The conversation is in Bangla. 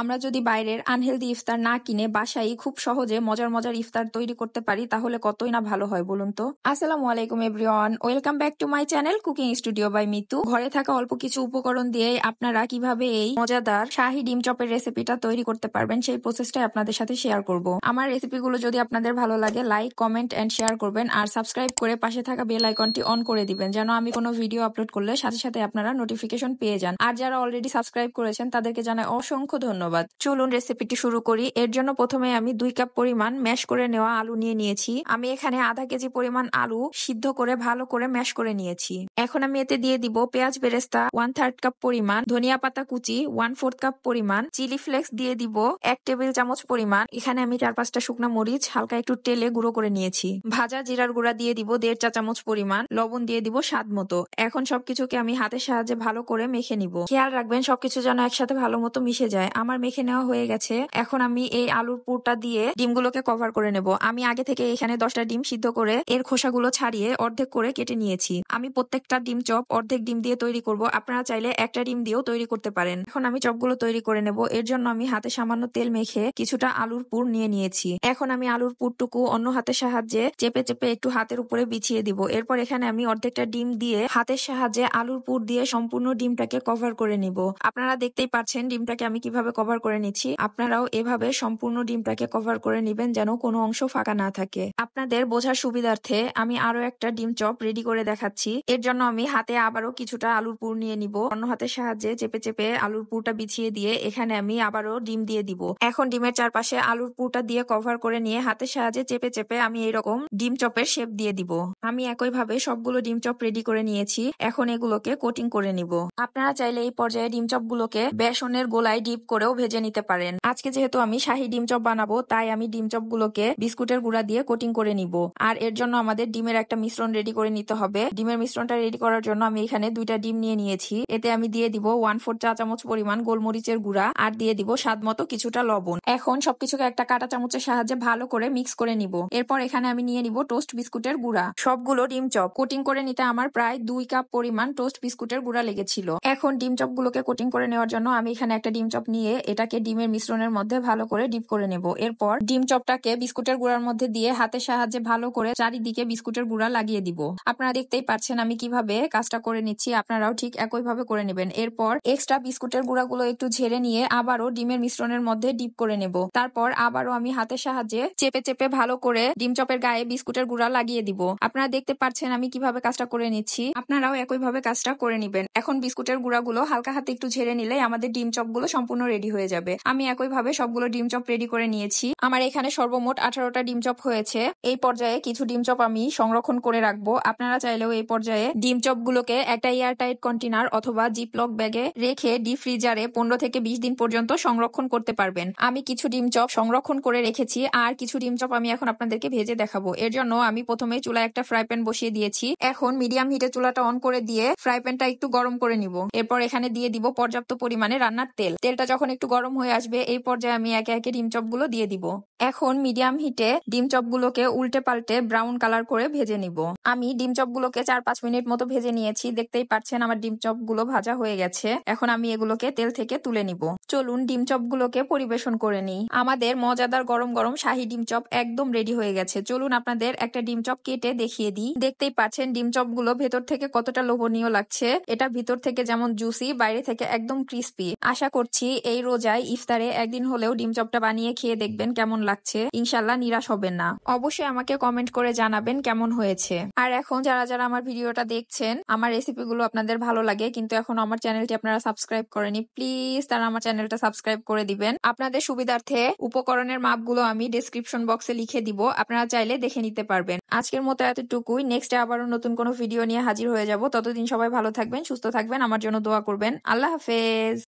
আমরা যদি বাইরের আনহেলদি ইফতার না কিনে বাসায় খুব সহজে মজার মজার ইফতার তৈরি করতে পারি তাহলে কতই না ভালো হয় বলুন তো। আসসালামু আলাইকুম everyone, welcome back to my channel cooking studio by Mitu. ঘরে থাকা অল্প কিছু উপকরণ দিয়ে আপনারা কিভাবে এই মজাদার শাহী ডিম চপের রেসিপিটা তৈরি করতে পারবেন সেই প্রসেসটাই আপনাদের সাথে শেয়ার করব। আমার রেসিপিগুলো যদি আপনাদের ভালো লাগে লাইক, কমেন্ট এন্ড শেয়ার করবেন আর সাবস্ক্রাইব করে পাশে থাকা বেল আইকনটি অন করে দিবেন যেন আমি কোনো ভিডিও আপলোড করলে সাথে সাথে আপনারা নোটিফিকেশন পেয়ে যান। আর যারা অলরেডি সাবস্ক্রাইব করেছেন তাদেরকে জানাই অসংখ্য ধন্যবাদ। চলুন রেসিপিটি শুরু করি। এর জন্য প্রথমে আমি 2 কাপ পরিমাণ ম্যাশ করে নেওয়া আলু নিয়ে নিয়েছি। আমি এখানে আধা কেজি পরিমাণ আলু সিদ্ধ করে ভালো করে ম্যাশ করে নিয়েছি। এখন আমি এতে দিয়ে দিব পেঁয়াজ বেরেস্তা 1/3 কাপ পরিমাণ, ধনিয়া পাতা কুচি 1/4 কাপ পরিমাণ, চিলি ফ্লেক্স দিয়ে দিব 1 টেবিল চামচ পরিমাণ। এখানে আমি 4-5টা শুকনা মরিচ হালকা একটু তেলে গুঁড়ো করে নিয়েছি। ভাজা জিরার গুঁড়া দিয়ে দিব 1.5 চা চামচ পরিমাণ, লবণ দিয়ে দিব স্বাদ মতো। এখন সবকিছুকে আমি হাতের সাহায্যে ভালো করে মেখে নিব। খেয়াল রাখবেন সবকিছু যেন একসাথে ভালো মতো মিশে যায়। আমার মেখে নেওয়া হয়ে গেছে। এখন আমি এই আলুর পুরটা দিয়ে ডিমগুলোকে কভার করে নেব। আমি আগে থেকে এখানে 10টা ডিম সিদ্ধ করে এর খোসাগুলো ছাড়িয়ে অর্ধেক করে কেটে নিয়েছি। আমি প্রত্যেকটা ডিম চপ অর্ধেক ডিম দিয়ে তৈরি করব। আপনারা চাইলে একটা ডিম দিয়েও তৈরি করতে পারেন। এখন আমি চপগুলো তৈরি করে নেব। এর জন্য আমি হাতে সামান্য তেল মেখে কিছুটা আলুর পুর নিয়ে নিয়েছি। এখন আমি আলুর পুরটুকু অন্য হাতের সাহায্যে চেপে চেপে একটু হাতের উপরে বিছিয়ে দিব। এরপর এখানে আমি অর্ধেকটা ডিম দিয়ে হাতের সাহায্যে আলুর পুর দিয়ে সম্পূর্ণ ডিমটাকে কভার করে নিব। আপনারা দেখতেই পাচ্ছেন ডিমটাকে আমি কিভাবে কভার করে নিচ্ছি। আপনারাও এভাবে সম্পূর্ণ ডিমটাকে কভার করে নেবেন যেন কোনো অংশ ফাঁকা না থাকে। আপনাদের বোঝার সুবিধার্থে আমি আরো একটা ডিম চপ রেডি করে দেখাচ্ছি। এর জন্য আমি হাতে আবারও কিছুটা আলুর পুর নিয়ে নিব। অন্য হাতের সাহায্যে চেপে চেপে আলুর পুরটা বিছিয়ে দিয়ে এখানে আমি আবারও ডিম দিয়ে দিব। এখন ডিমের চারপাশে আলুর পুরটা দিয়ে কভার করে নিয়ে হাতের সাহায্যে চেপে চেপে আমি এরকম ডিম চপের শেপ দিয়ে দিব। আমি একইভাবে সবগুলো ডিম চপ রেডি করে নিয়েছি। এখন এগুলোকে কোটিং করে নিব। আপনারা চাইলে এই পর্যায়ে ডিম চপগুলোকে বেসনের গোলায় ডিপ করেও ভেজে নিতে পারেন। আজকে যেহেতু আমি শাহী ডিম চপ বানাবো তাই আমি ডিম চপগুলোকে বিস্কুটের গুঁড়া দিয়ে কোটিং করে নিব। আর এর জন্য আমাদের ডিমের একটা মিশ্রণ রেডি করে নিতে হবে। ডিমের মিশ্রণটা রেডি করার জন্য আমি এখানে 2টা ডিম নিয়ে নিয়েছি। এতে আমি দিয়ে দিব 1/4 চা চামচ পরিমাণ গোলমরিচের গুঁড়া আর দিয়ে দিব স্বাদ মতো কিছুটা লবণ। এখন সবকিছুকে একটা কাঁটা চামচের সাহায্যে ভালো করে মিক্স করে নিব। এরপর এখানে আমি নিয়ে নিব টোস্ট বিস্কুটের গুঁড়া। সবগুলো ডিম চপ কোটিং করে নিতে আমার প্রায় 2 কাপ পরিমাণ টোস্ট বিস্কুটের গুঁড়া লেগেছিল। এখন ডিম চপগুলোকে কোটিং করে নেওয়ার জন্য আমি এখানে একটা ডিম চপ নিয়ে এটাকে ডিমের মিশ্রণের মধ্যে ভালো করে ডিপ করে নেব। এরপর ডিম চপটাকে বিস্কুটের গুঁড়ার মধ্যে দিয়ে হাতের সাহায্যে ভালো করে চারিদিকে বিস্কুটের গুঁড়া লাগিয়ে দিব। আপনারা দেখতেই পাচ্ছেন আমি কিভাবে কাজটা করে নিচ্ছি। আপনারাও ঠিক একইভাবে করে নেবেন। এরপর এক্সট্রা বিস্কুটের গুঁড়াগুলো একটু ঝেড়ে নিয়ে আবারও ডিমের মিশ্রণের মধ্যে ডিপ করে নেব। তারপর আবারও আমি হাতের সাহায্যে চেপে চেপে ভালো করে ডিম চপের গায়ে বিস্কুটের গুঁড়া লাগিয়ে দিব। আপনারা দেখতে পাচ্ছেন আমি কিভাবে কাজটা করে নিচ্ছি। আপনারাও একইভাবে কাজটা করে নিবেন। এখন বিস্কুটের গুঁড়াগুলো হালকা হাতে একটু ঝেড়ে নিলেই আমাদের ডিম চপগুলো সম্পূর্ণ রেডি হয়ে যাবে। আমি একইভাবে সবগুলো ডিম চপ রেডি করে নিয়েছি। আমার এখানে সর্বমোট 18টা ডিম চপ হয়েছে। এই পর্যায়ে কিছু ডিম চপ আমি সংরক্ষণ করে রাখবো। আপনারা চাইলেও এই পর্যায়ে ডিম চপগুলোকে একটা এয়ারটাইট কন্টেনার অথবা জিপলক ব্যাগে রেখে ডিপ ফ্রিজারে 15 থেকে 20 দিন পর্যন্ত সংরক্ষণ করতে পারবেন। আমি কিছু ডিম চপ সংরক্ষণ করে রেখেছি আর কিছু ডিম চপ আমি এখন আপনাদেরকে ভেজে দেখাবো। এর জন্য আমি প্রথমে চুলায় একটা ফ্রাই প্যান বসিয়ে দিয়েছি। এখন মিডিয়াম হিটে চুলাটা অন করে দিয়ে ফ্রাই প্যানটা একটু গরম করে নিব। এরপর এখানে দিয়ে দিব পর্যাপ্ত পরিমাণে রান্নার তেল। তেলটা যখন একটু গরম হয়ে আসবে এই পর্যায়ে আমি একে একে ডিম চপগুলো দিয়ে দিব। এখন মিডিয়াম হিটে ডিম চপগুলোকে উল্টে পাল্টে ব্রাউন কালার করে ভেজে নিব। আমি ডিম চপগুলোকে 4-5 মিনিট মতো ভেজে নিয়েছি। দেখতেই পাচ্ছেন আমার ডিম চপগুলো ভাজা হয়ে গেছে। এখন আমি এগুলোকে তেল থেকে তুলে নিব। চলুন ডিম চপগুলোকে পরিবেশন করে নিই। আমাদের মজাদার গরম গরম শাহী ডিম চপ একদম রেডি হয়ে গেছে। চলুন আপনাদের একটা ডিম চপ কেটে দেখিয়ে দিই। দেখতেই পাচ্ছেন ডিম চপগুলো ভেতর থেকে কতটা লোভনীয় লাগছে। এটা ভিতর থেকে যেমন জুসি, বাইরে থেকে একদম ক্রিস্পি। আশা করছি এই রোজায় ইফতারে একদিন হলেও ডিম চপটা বানিয়ে খেয়ে দেখবেন কেমন লাগছে। ইনশাল্লাহ নিরাশ হবেন না। অবশ্যই আমাকে কমেন্ট করে জানাবেন কেমন হয়েছে। আর এখন যারা যারা আমার ভিডিওটা দেখছেন, আমার রেসিপিগুলো আপনাদের ভালো লাগে কিন্তু এখন আমার চ্যানেলটি আপনারা সাবস্ক্রাইব করেনি, প্লিজ তারা আমার চ্যানেলটা সাবস্ক্রাইব করে দিবেন। আপনাদের সুবিধার্থে উপকরণের মাপগুলো আমি ডেসক্রিপশন বক্সে লিখে দিব, আপনারা চাইলে দেখে নিতে পারবেন। আজকের মতো এতটুকুই। নেক্সটে আবারও নতুন কোনো ভিডিও নিয়ে হাজির হয়ে যাব। ততদিন সবাই ভালো থাকবেন, সুস্থ থাকবেন, আমার জন্য দোয়া করবেন। আল্লাহ হাফেজ।